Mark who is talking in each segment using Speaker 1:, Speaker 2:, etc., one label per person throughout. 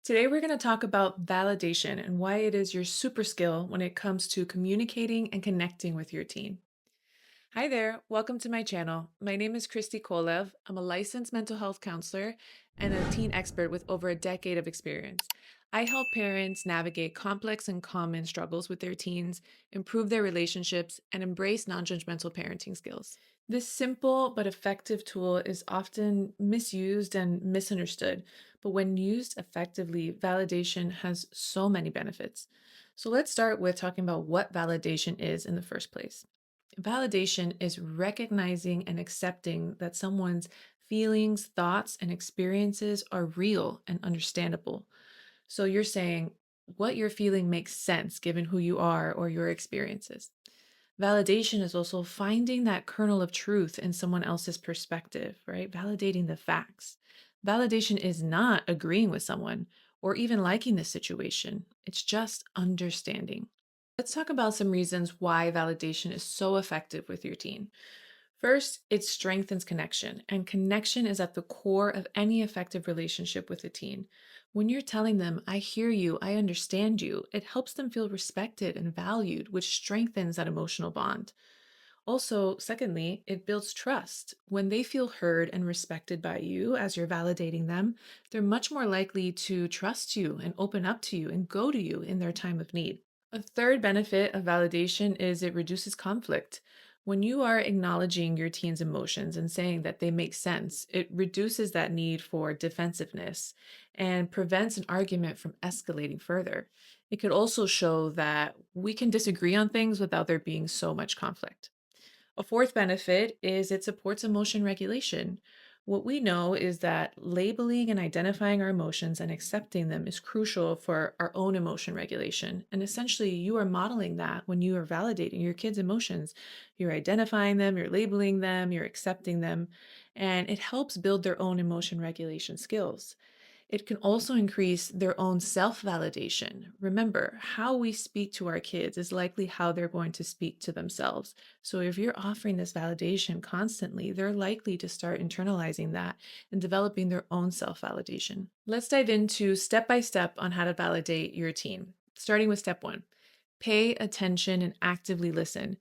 Speaker 1: Today, we're going to talk about validation and why it is your super skill when it comes to communicating and connecting with your teen. Hi there, welcome to my channel. My name is Christy Kolev. I'm a licensed mental health counselor and a teen expert with over a decade of experience. I help parents navigate complex and common struggles with their teens, improve their relationships, and embrace non judgmental parenting skills. This simple but effective tool is often misused and misunderstood, but when used effectively, validation has so many benefits. So let's start with talking about what validation is in the first place. Validation is recognizing and accepting that someone's feelings, thoughts, and experiences are real and understandable. So you're saying what you're feeling makes sense given who you are or your experiences. Validation is also finding that kernel of truth in someone else's perspective, right? Validating the facts. Validation is not agreeing with someone or even liking the situation, it's just understanding. Let's talk about some reasons why validation is so effective with your teen. First, it strengthens connection, and connection is at the core of any effective relationship with a teen. When you're telling them, I hear you, I understand you, it helps them feel respected and valued, which strengthens that emotional bond. Also, secondly, it builds trust. When they feel heard and respected by you as you're validating them, they're much more likely to trust you and open up to you and go to you in their time of need. A third benefit of validation is it reduces conflict. When you are acknowledging your teen's emotions and saying that they make sense, it reduces that need for defensiveness and prevents an argument from escalating further. It could also show that we can disagree on things without there being so much conflict. A fourth benefit is it supports emotion regulation. What we know is that labeling and identifying our emotions and accepting them is crucial for our own emotion regulation. And essentially, you are modeling that when you are validating your kids' emotions. You're identifying them, you're labeling them, you're accepting them, and it helps build their own emotion regulation skills. It can also increase their own self validation. Remember, how we speak to our kids is likely how they're going to speak to themselves. So, if you're offering this validation constantly, they're likely to start internalizing that and developing their own self validation. Let's dive into step by step on how to validate your teen. Starting with step one, pay attention and actively listen.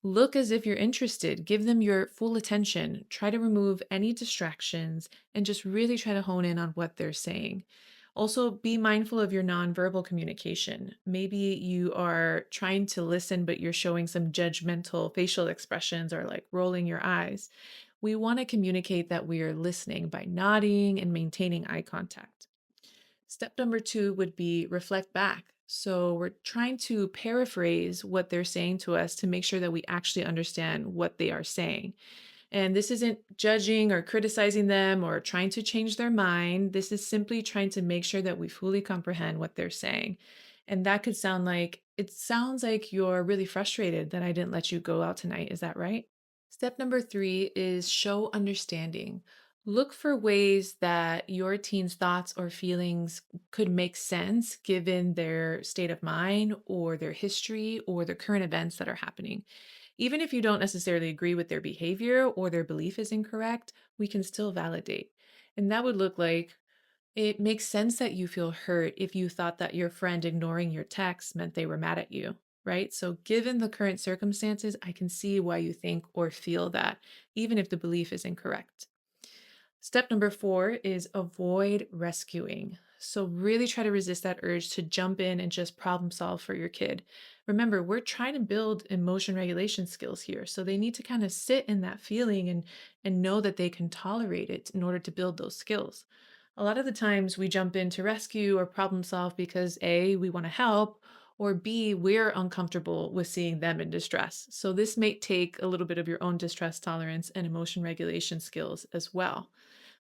Speaker 1: Look as if you're interested. Give them your full attention. Try to remove any distractions and just really try to hone in on what they're saying. Also, be mindful of your nonverbal communication. Maybe you are trying to listen, but you're showing some judgmental facial expressions or like rolling your eyes. We want to communicate that we are listening by nodding and maintaining eye contact. Step number two would be reflect back. So we're trying to paraphrase what they're saying to us to make sure that we actually understand what they are saying. And this isn't judging or criticizing them or trying to change their mind. This is simply trying to make sure that we fully comprehend what they're saying. And that could sound like it sounds like you're really frustrated that I didn't let you go out tonight. Is that right? Step number three is show understanding. Look for ways that your teen's thoughts or feelings could make sense given their state of mind or their history or the current events that are happening. Even if you don't necessarily agree with their behavior or their belief is incorrect, we can still validate. And that would look like it makes sense that you feel hurt if you thought that your friend ignoring your text meant they were mad at you, right? So, given the current circumstances, I can see why you think or feel that, even if the belief is incorrect. Step number four is avoid rescuing. So, really try to resist that urge to jump in and just problem solve for your kid. Remember, we're trying to build emotion regulation skills here. So, they need to kind of sit in that feeling and know that they can tolerate it in order to build those skills. A lot of the times we jump in to rescue or problem solve because A, we want to help, or B, we're uncomfortable with seeing them in distress. So, this may take a little bit of your own distress tolerance and emotion regulation skills as well.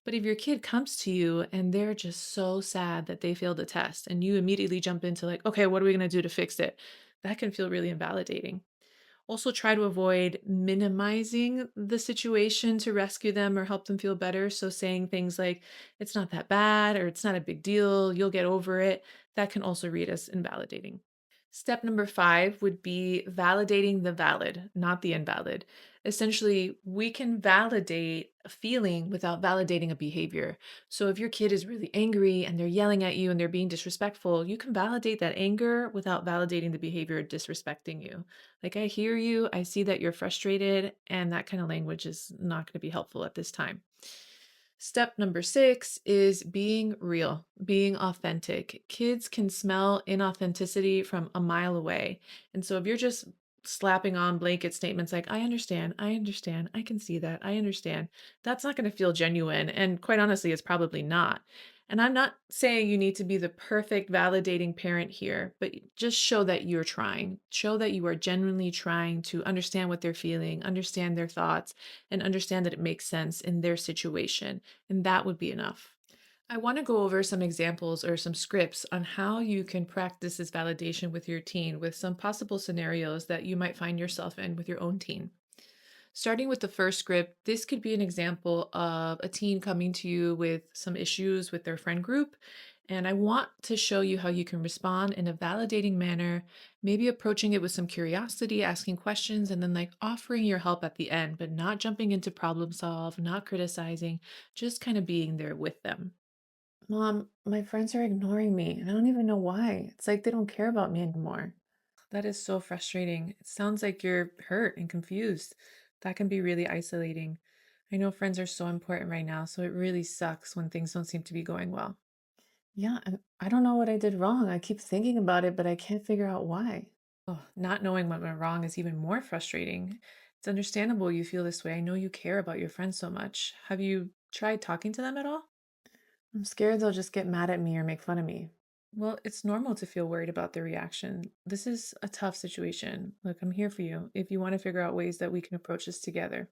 Speaker 1: But if your kid comes to you and they're just so sad that they failed a test and you immediately jump into like, okay, what are we going to do to fix it? That can feel really invalidating. Also, try to avoid minimizing the situation to rescue them or help them feel better. So, saying things like, it's not that bad or it's not a big deal, you'll get over it, that can also read as invalidating. Step number 5 would be validating the valid, not the invalid. Essentially, we can validate a feeling without validating a behavior. So if your kid is really angry and they're yelling at you and they're being disrespectful, you can validate that anger without validating the behavior disrespecting you. Like, I hear you, I see that you're frustrated, and that kind of language is not going to be helpful at this time. Step number 6 is being real, being authentic. Kids can smell inauthenticity from a mile away. And so if you're just slapping on blanket statements like, I understand, I can see that, I understand, that's not going to feel genuine. And quite honestly, it's probably not. And I'm not saying you need to be the perfect validating parent here, but just show that you're trying. Show that you are genuinely trying to understand what they're feeling, understand their thoughts, and understand that it makes sense in their situation, and that would be enough. I want to go over some examples or some scripts on how you can practice this validation with your teen with some possible scenarios that you might find yourself in with your own teen. Starting with the first script, this could be an example of a teen coming to you with some issues with their friend group. And I want to show you how you can respond in a validating manner, maybe approaching it with some curiosity, asking questions, and then like offering your help at the end, but not jumping into problem solve, not criticizing, just kind of being there with them. Mom, my friends are ignoring me, and I don't even know why. It's like they don't care about me anymore. That is so frustrating. It sounds like you're hurt and confused. That can be really isolating. I know friends are so important right now, so it really sucks when things don't seem to be going well. Yeah, and I don't know what I did wrong. I keep thinking about it, but I can't figure out why. Oh, not knowing what went wrong is even more frustrating. It's understandable you feel this way. I know you care about your friends so much. Have you tried talking to them at all? I'm scared they'll just get mad at me or make fun of me. Well, it's normal to feel worried about their reaction. This is a tough situation. Look, I'm here for you if you want to figure out ways that we can approach this together.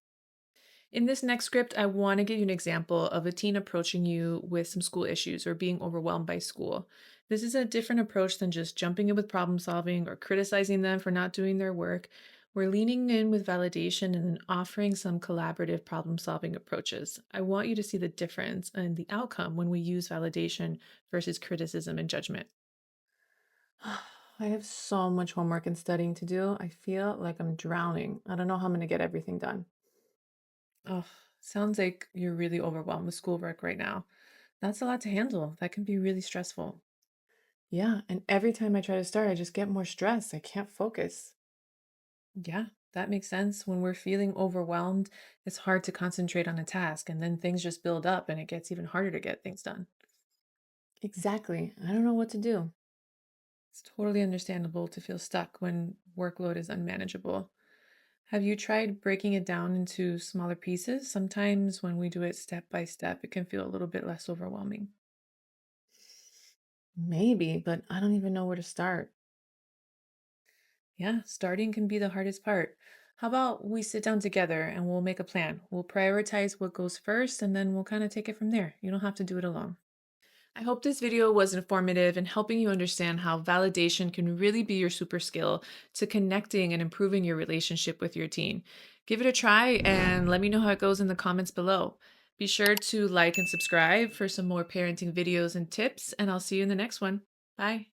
Speaker 1: In this next script, I want to give you an example of a teen approaching you with some school issues or being overwhelmed by school. This is a different approach than just jumping in with problem solving or criticizing them for not doing their work. We're leaning in with validation and then offering some collaborative problem solving approaches. I want you to see the difference and the outcome when we use validation versus criticism and judgment. I have so much homework and studying to do. I feel like I'm drowning. I don't know how I'm going to get everything done. Oh, sounds like you're really overwhelmed with schoolwork right now. That's a lot to handle. That can be really stressful. Yeah, and every time I try to start, I just get more stressed. I can't focus. Yeah, that makes sense. When we're feeling overwhelmed, it's hard to concentrate on a task, and then things just build up and it gets even harder to get things done. Exactly. I don't know what to do. It's totally understandable to feel stuck when workload is unmanageable. Have you tried breaking it down into smaller pieces? Sometimes when we do it step by step, it can feel a little bit less overwhelming. Maybe, but I don't even know where to start. Yeah, starting can be the hardest part. How about we sit down together and we'll make a plan? We'll prioritize what goes first and then we'll kind of take it from there. You don't have to do it alone. I hope this video was informative in helping you understand how validation can really be your super skill to connecting and improving your relationship with your teen. Give it a try and let me know how it goes in the comments below. Be sure to like and subscribe for some more parenting videos and tips, and I'll see you in the next one. Bye.